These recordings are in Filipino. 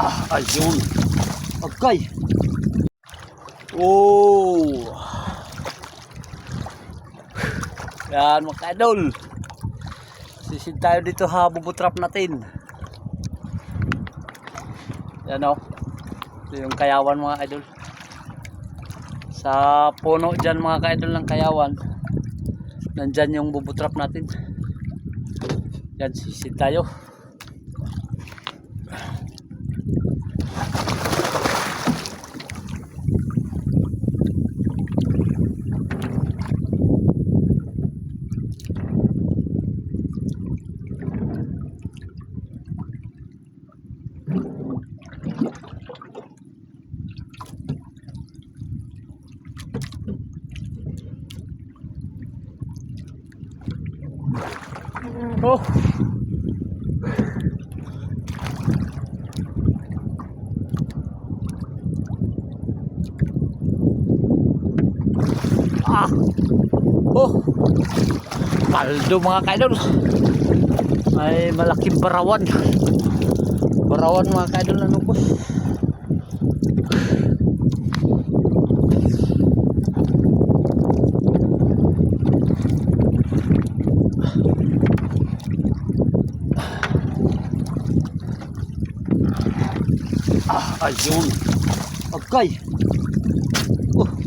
Ayun. Okay. Oh. Yan mga idol. Sisid tayo dito ha, bubutrap natin. Yan o. Ito yung kayawan mga idol. Sa puno dyan mga ka-idol ng kayawan. Nandyan yung bubutrap natin. Yan, sisid tayo. Oh. Oh. Paldo mga kaidol. Ay malaking barawan. Barawan mga kaidol na nubos. Ayun. Okay.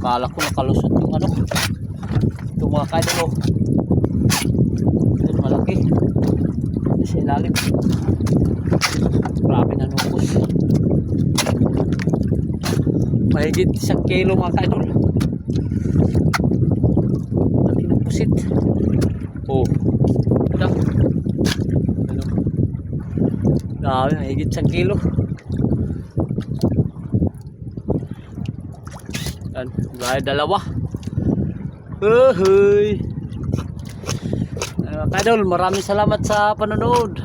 Kala ko nakalusot yung ano. Ito mga kaidol. Ito malaki. Sa ilalim. Grabe na nubos. Mahigit 1 kilo mga kaidol. Laki ng pusit. Oh. Ano? Grabe, mahigit 1 kilo. Dahil dalawa. Kaidol, maraming salamat sa panonood.